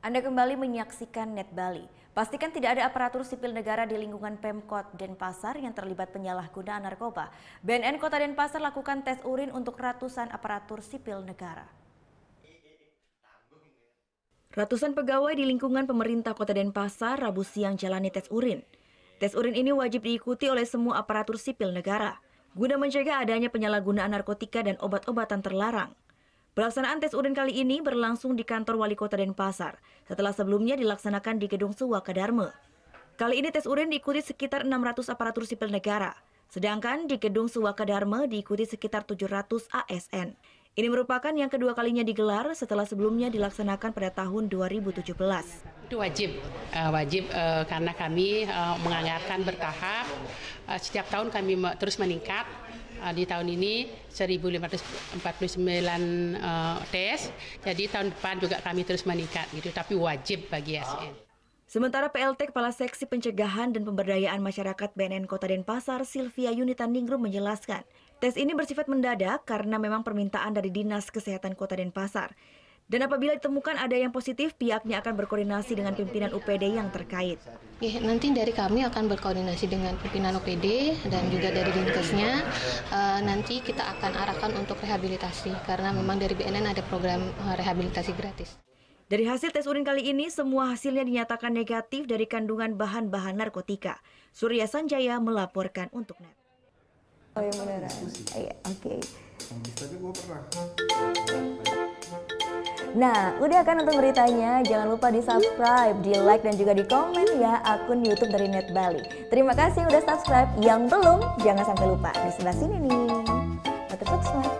Anda kembali menyaksikan Net Bali. Pastikan tidak ada aparatur sipil negara di lingkungan Pemkot Denpasar yang terlibat penyalahgunaan narkoba. BNN Kota Denpasar lakukan tes urin untuk ratusan aparatur sipil negara. Ratusan pegawai di lingkungan pemerintah Kota Denpasar Rabu siang jalani tes urin. Tes urin ini wajib diikuti oleh semua aparatur sipil negara, guna mencegah adanya penyalahgunaan narkotika dan obat-obatan terlarang. Pelaksanaan tes urin kali ini berlangsung di kantor Wali Kota Denpasar, setelah sebelumnya dilaksanakan di Gedung Suwaka Dharma. Kali ini tes urin diikuti sekitar 600 aparatur sipil negara, sedangkan di Gedung Suwaka Dharma diikuti sekitar 700 ASN. Ini merupakan yang kedua kalinya digelar setelah sebelumnya dilaksanakan pada tahun 2017. Itu wajib karena kami menganggarkan bertahap. Setiap tahun kami terus meningkat. Di tahun ini 1.549 tes, jadi tahun depan juga kami terus meningkat gitu, tapi wajib bagi ASN. Sementara PLT Kepala Seksi Pencegahan dan Pemberdayaan Masyarakat BNN Kota Denpasar, Sylvia Yunita Ningrum menjelaskan, tes ini bersifat mendadak karena memang permintaan dari Dinas Kesehatan Kota Denpasar. Dan apabila ditemukan ada yang positif, pihaknya akan berkoordinasi dengan pimpinan UPD yang terkait. Nanti dari kami akan berkoordinasi dengan pimpinan UPD dan juga dari Dinkesnya. Nanti kita akan arahkan untuk rehabilitasi, karena memang dari BNN ada program rehabilitasi gratis. Dari hasil tes urin kali ini, semua hasilnya dinyatakan negatif dari kandungan bahan-bahan narkotika. Surya Sanjaya melaporkan untuk Net. Oh iya beneran? Iya, oke. Nah, udah kan nonton beritanya? Jangan lupa di-subscribe, di-like, dan juga di-komen ya akun YouTube dari Net Bali. Terima kasih udah subscribe. Yang belum, jangan sampai lupa. Di sebelah sini nih. Subscribe.